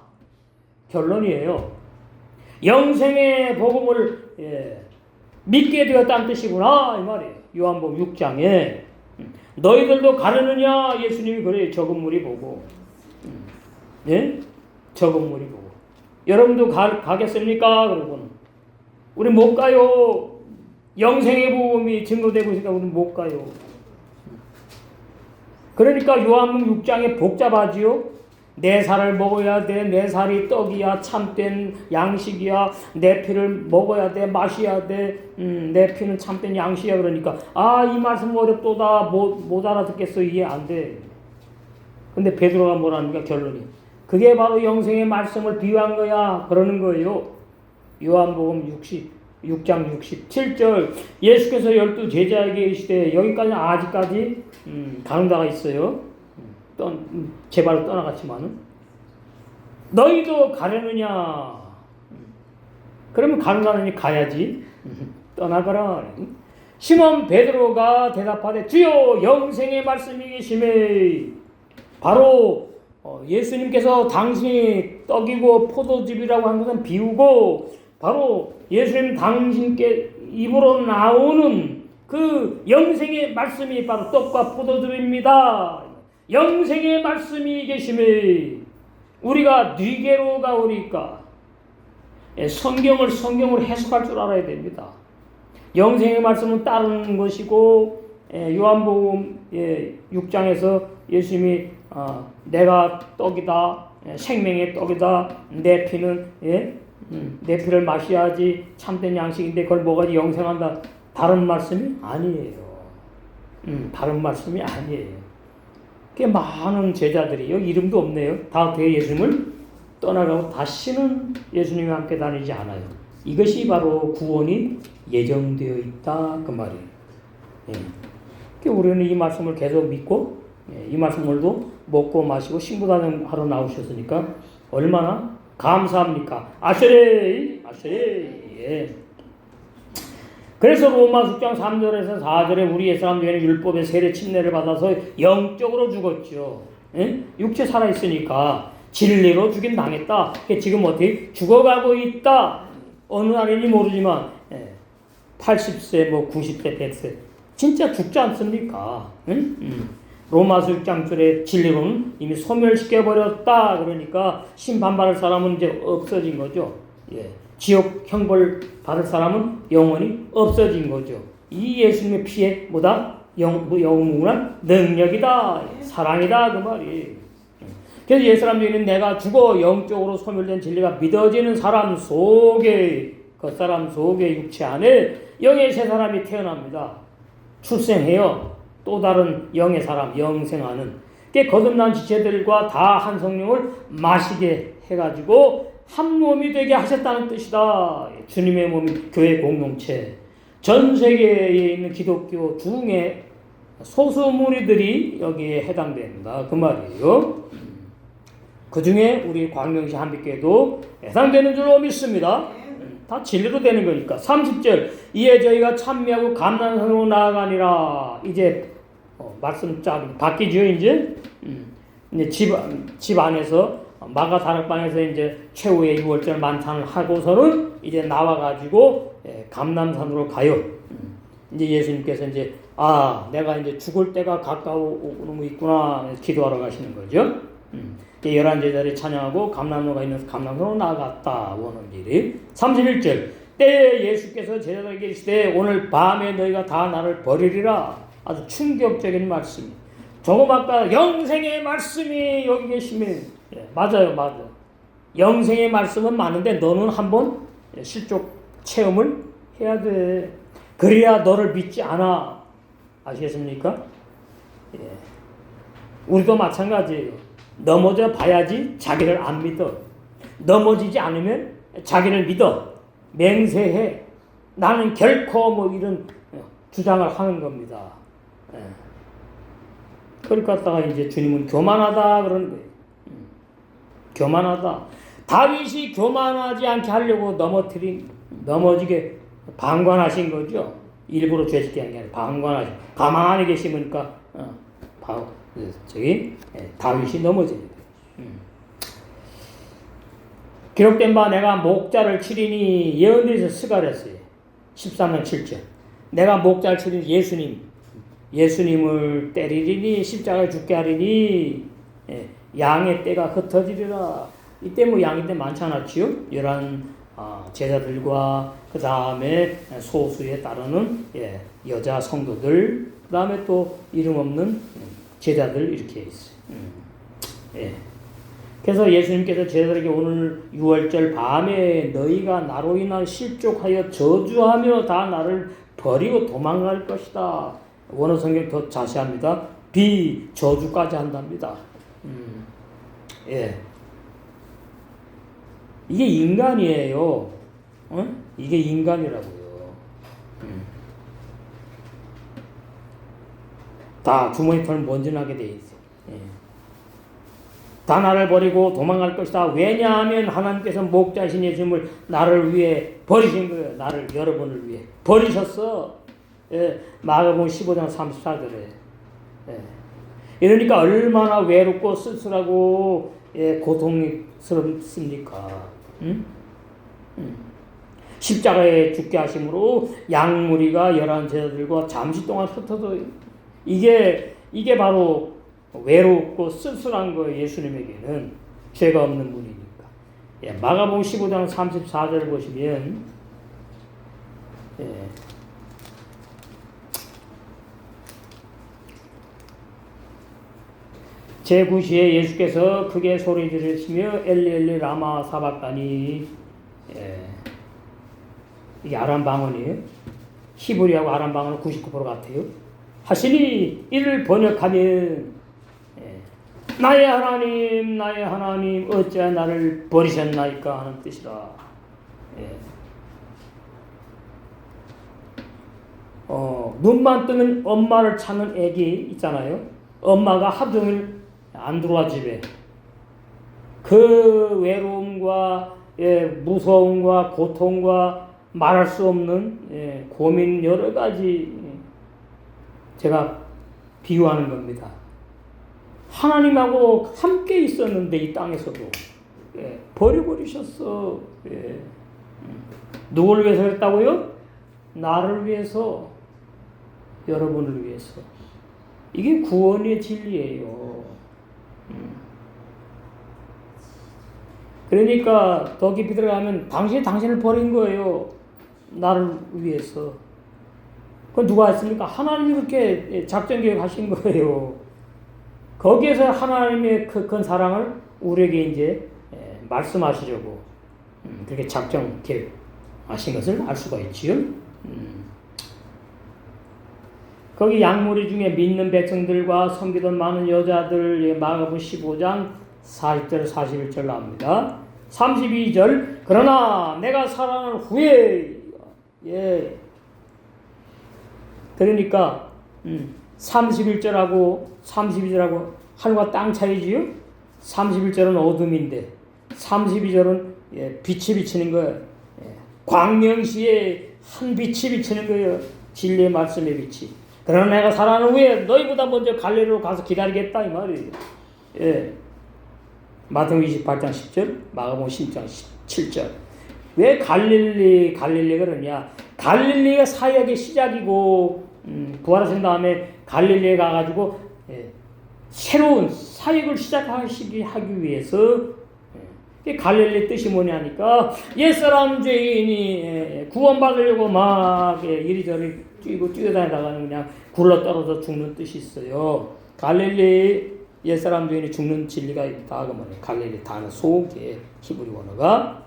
결론이에요. 영생의 복음을 믿게 되었다는 뜻이구나. 이 말이에요. 요한복음 6장에. 너희들도 가려느냐? 예수님이 그래요. 적은 무리 보고. 예? 적은 무리 보고. 여러분도 가겠습니까? 그러고는. 우리 못 가요. 영생의 복음이 증거되고 있으니까 우리는 못 가요. 그러니까 요한복음 6장에 복잡하지요. 내 살을 먹어야 돼. 내 살이 떡이야. 참된 양식이야. 내 피를 먹어야 돼. 마셔야 돼. 내 피는 참된 양식이야. 그러니까 이 말씀 어렵도다. 못 알아듣겠어. 이해 안 돼. 근데 베드로가 뭐라니까 결론이. 그게 바로 영생의 말씀을 비유한 거야. 그러는 거예요. 요한복음 6장 67절 예수께서 12 제자에게 이르시되 여기까지 아직까지 가는 데가 있어요. 제 발로 떠나갔지만은 너희도 가려느냐? 그러면 가는가느니 가야지. 떠나가라. 시몬 베드로가 대답하되 주여 영생의 말씀이 계심에 바로 예수님께서 당신이 떡이고 포도즙이라고 한 것은 비우고 바로 예수님 당신께 입으로 나오는 그 영생의 말씀이 바로 떡과 포도즙입니다. 영생의 말씀이 계심에 우리가 뉘게로 가오니까 성경을 해석할 줄 알아야 됩니다. 영생의 말씀은 따르는 것이고 요한복음 6장에서 예수님이 내가 떡이다. 생명의 떡이다. 내 피는 내 피를 마셔야지 참된 양식인데 그걸 먹어야지 영생한다. 다른 말씀이 아니에요. 다른 말씀이 아니에요. 많은 제자들이 여기 이름도 없네요. 다 그 예수님을 떠나가고 다시는 예수님과 함께 다니지 않아요. 이것이 바로 구원이 예정되어 있다 그 말이에요. 우리는 이 말씀을 계속 믿고 이 말씀을도 먹고 마시고 신부단하러 나오셨으니까 얼마나 감사합니까? 아시레이 예. 그래서 로마 6장 3절에서 4절에 우리 옛사람 중에는 율법의 세례 침례를 받아서 영적으로 죽었죠. 육체 살아있으니까 진리로 죽임 당했다. 지금 어떻게 죽어가고 있다. 어느 날인지 모르지만 80세, 90세, 100세 진짜 죽지 않습니까? 로마서 6장 절에 진리로는 이미 소멸시켜버렸다. 그러니까 심판받을 사람은 이제 없어진 거죠. 지옥 형벌 받을 사람은 영원히 없어진 거죠. 이 예수님의 피에 뭐다? 영무한 능력이다. 사랑이다. 그 말이. 그래서 옛사람 중에는 내가 죽어 영적으로 소멸된 진리가 믿어지는 사람 속에 그 사람 속에 육체 안에 영의 새 사람이 태어납니다. 출생해요. 또 다른 영의 사람 영생하는 거듭난 지체들과 다 한 성령을 마시게 해가지고 한 몸이 되게 하셨다는 뜻이다. 주님의 몸이 교회 공동체. 전 세계에 있는 기독교 중에 소수 무리들이 여기에 해당됩니다. 그 말이에요. 그 중에 우리 광명시 한빛교회도 해당되는 줄로 믿습니다. 다 진리로 되는 거니까. 30절 이에 저희가 찬미하고 감난선으로 나아가니라. 이제 말씀 쫙 바뀌죠. 이제 집 안에서 마가 다락방에서 이제 최후의 6월절 만찬을 하고서는 이제 나와가지고 감람산으로 가요. 이제 예수님께서 이제 내가 이제 죽을 때가 가까우고 있구나 기도하러 가시는 거죠. 11제자들이 찬양하고 감람로가 있는 감람로로 나갔다 오는 일이. 31절 때에 예수께서 제자들에게 이르시되 오늘 밤에 너희가 다 나를 버리리라. 아주 충격적인 말씀. 조금 아까 영생의 말씀이 여기 계시면 맞아요. 영생의 말씀은 많은데 너는 한번 실족 체험을 해야 돼. 그래야 너를 믿지 않아. 아시겠습니까? 우리도 마찬가지예요. 넘어져 봐야지 자기를 안 믿어. 넘어지지 않으면 자기를 믿어. 맹세해. 나는 결코 이런 주장을 하는 겁니다. 그걸 갖다가 이제 주님은 교만하다 그러는 거예요. 교만하다. 다윗이 교만하지 않게 하려고 넘어지게 방관하신 거죠. 일부러 죄짓게 한 게 아니라 방관하신. 가만히 계시니까 다윗이 넘어지는 거예요. 기록된 바 내가 목자를 치리니 예언대에서 스가랴서요. 13장 7절. 내가 목자를 치리니 예수님을 때리리니 십자가에 죽게 하리니 양의 떼가 흩어지리라. 이때 뭐 양의 떼 많지 않았지요? 11 제자들과 그 다음에 소수에 따르는 여자 성도들, 그 다음에 또 이름 없는 제자들 이렇게 있어요. 그래서 예수님께서 제자들에게 오늘 6월절 밤에 너희가 나로 인한 실족하여 저주하며 다 나를 버리고 도망갈 것이다. 원어 성경 더 자세합니다. 비저주까지 한답니다. 이게 인간이에요. 이게 인간이라고요. 다 주머니 털 먼지 나게 돼 있어요. 다 나를 버리고 도망갈 것이다. 왜냐하면 하나님께서 목자신 예수님을 나를 위해 버리신 거예요. 나를 여러분을 위해 버리셨어. 마가복음 15장 34절에. 이러니까 얼마나 외롭고 쓸쓸하고 고통스럽습니까? 십자가에 죽게 하심으로 양무리가 11제자들과 잠시 동안 흩어져. 이게 바로 외롭고 쓸쓸한 거예요. 예수님에게는 죄가 없는 분이니까. 마가복음 15장 34절을 보시면 제9시에 예수께서 크게 소리 지르시며 엘리 엘리 라마 사박다니. 이게 아람 방언이에요. 히브리하고 아람 방언은 99% 같아요. 하시니 이를 번역하면 나의 하나님 어찌하여 나를 버리셨나이까 하는 뜻이라. 눈만 뜨면 엄마를 찾는 애기 있잖아요. 엄마가 하루 종일 안 들어와 집에. 그 외로움과 무서움과 고통과 말할 수 없는 고민 여러 가지 제가 비유하는 겁니다. 하나님하고 함께 있었는데 이 땅에서도 버려버리셨어. 누구를 위해서 했다고요? 나를 위해서, 여러분을 위해서. 이게 구원의 진리예요. 그러니까 더 깊이 들어가면 당신을 버린 거예요. 나를 위해서. 그건 누가 했습니까? 하나님이 그렇게 작전 계획하신 거예요. 거기에서 하나님의 큰 사랑을 우리에게 이제 말씀하시려고 그렇게 작전 계획하신 것을 알 수가 있지요. 거기 양무리 중에 믿는 백성들과 섬기던 많은 여자들, 마가복음 15장 40절 41절 나옵니다. 32절 그러나 내가 살아난 후에 그러니까 31절하고 32절하고 하늘과 땅 차이지요. 31절은 어둠인데 32절은 빛이 비치는 거예요. 광명시에 한 빛이 비치는 거예요. 진리의 말씀의 빛이. 그러나 내가 살아난 후에 너희보다 먼저 갈릴리로 가서 기다리겠다 이 말이에요. 마태복음 28장 10절, 마가복음 10장 7절. 왜 갈릴리가 그러냐? 갈릴리가 사역의 시작이고 부활하신 다음에 갈릴리에 가가지고 새로운 사역을 시작하기 위해서 갈릴리 뜻이 뭐냐니까 옛사람 죄인이 구원받으려고 막 이리저리 뛰어다니다가 그냥 굴러떨어져 죽는 뜻이 있어요. 갈릴리 옛사람 죄인이 죽는 진리가 있다. 그 말이에요. 갈릴리 단어 속에 히브리 원어가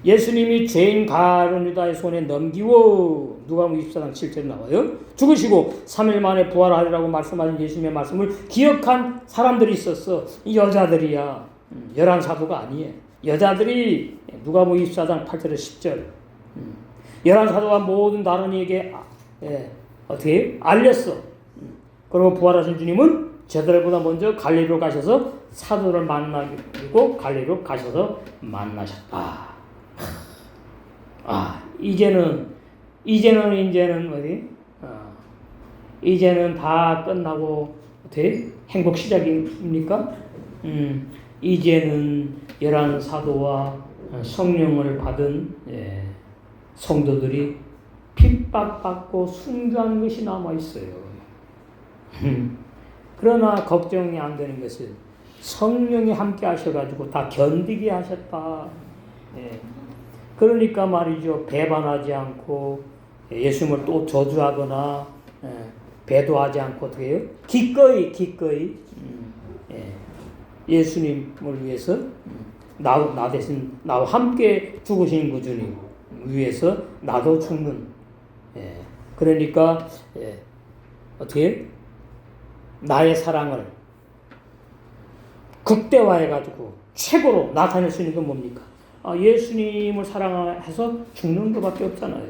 예수님이 죄인 가룟 유다의 손에 넘기워 누가복음 24장 7절에 나와요. 죽으시고 3일 만에 부활하리라고 말씀하신 예수님의 말씀을 기억한 사람들이 있었어. 이 여자들이야. 11사도가 아니에요. 여자들이 누가복음 24장 8절에 10절 11사도가 모든 다른 이에게 어떻게 알렸어. 그리고 부활하신 주님은 저들보다 먼저 갈릴리로 가셔서 사도를 만나고 갈릴리로 가셔서 만나셨다. 이제는 어디? 이제는 다 끝나고 어떻게 행복 시작입니까? 이제는 11 사도와 성령을 받은 성도들이 핍박받고 순교하는 것이 남아 있어요. 그러나 걱정이 안 되는 것은 성령이 함께 하셔가지고 다 견디게 하셨다. 그러니까 말이죠. 배반하지 않고 예수님을 또 저주하거나 배도하지 않고 어떻게 해요? 기꺼이 예수님을 위해서 나 대신 나와 함께 죽으신 구주님 위해서 나도 죽는. 그러니까 어떻게 나의 사랑을 극대화해가지고 최고로 나타낼 수 있는 건 뭡니까? 예수님을 사랑해서 죽는 것밖에 없잖아요.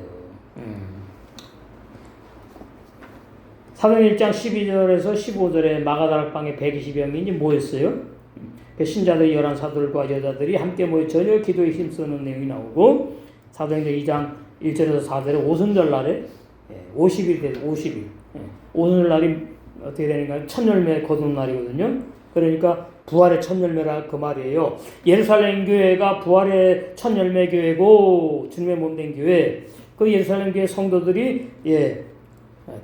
사도행 1장 12절에서 15절에 마가다락방에 120여 명이 모였어요. 그 신자들 11 사도들과 여자들이 함께 모여 전혀 기도에 힘쓰는 내용이 나오고 사도행전 2장 1절에서 4절에 오순절 날에 50일 돼 50일. 오순절 날이 어떻게 되는가? 첫 열매 거두는 날이거든요. 그러니까 부활의 첫 열매라 그 말이에요. 예루살렘 교회가 부활의 첫 열매 교회고 주님의 몸된 교회. 그 예루살렘 교회 성도들이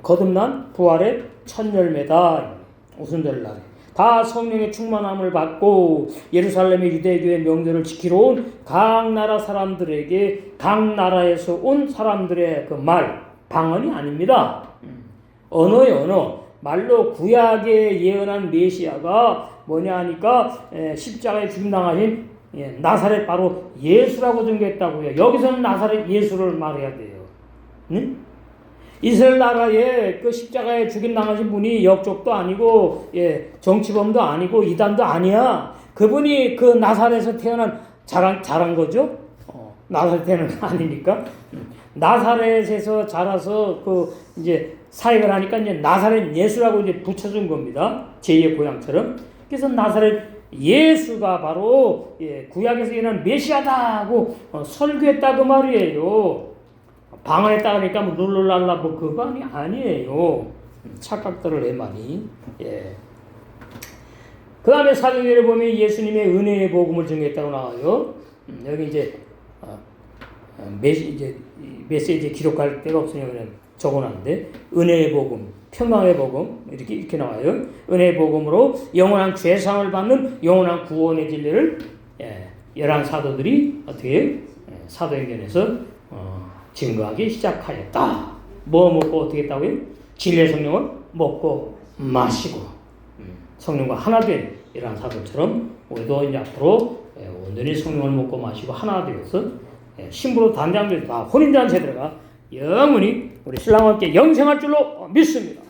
거듭난 부활의 첫 열매다. 오순절 날에 다 성령의 충만함을 받고 예루살렘의 유대교회 명절을 지키러 온 각 나라 사람들에게 각 나라에서 온 사람들의 그 말 방언이 아닙니다. 언어의 언어. 말로 구약에 예언한 메시아가 뭐냐 하니까 십자가에 죽임당하신 나사렛 바로 예수라고 전개했다고요. 여기서는 나사렛 예수를 말해야 돼요. 응? 이스라엘 나라에 그 십자가에 죽임당하신 분이 역족도 아니고 정치범도 아니고 이단도 아니야. 그분이 그 나사렛에서 태어난 자란 거죠. 나사렛 태어난 거 아니니까. 나사렛에서 자라서 그 이제 사역을 하니까 이제 나사렛 예수라고 이제 붙여준 겁니다. 제2의 고향처럼. 그래서 나사렛 예수가 바로 구약에서 일어난 메시아다고 설교했다 그 말이에요. 방언했다 그러니까 뭐 룰루랄라 뭐 그거 아니에요. 착각들을 해 많이. 그 다음에 사도행전에 보면 예수님의 은혜의 복음을 전개했다고 나와요. 여기 이제 메시지 기록할 데가 없으니까 그냥 적어놨는데 은혜의 복음, 평강의 복음 이렇게 나와요. 은혜의 복음으로 영원한 죄상을 받는 영원한 구원의 진리를 11 사도들이 어떻게 사도행전에서 증거하기 시작하였다. 뭐 먹고 어떻게 했다고요? 진리의 성령을 먹고 마시고 성령과 하나 된 11 사도처럼 우리도 이제 앞으로 온전히 성령을 먹고 마시고 하나 되어서 신부로 단장되다 혼인잔치에 들어가 영원히 우리 신랑과 함께 영생할 줄로 믿습니다.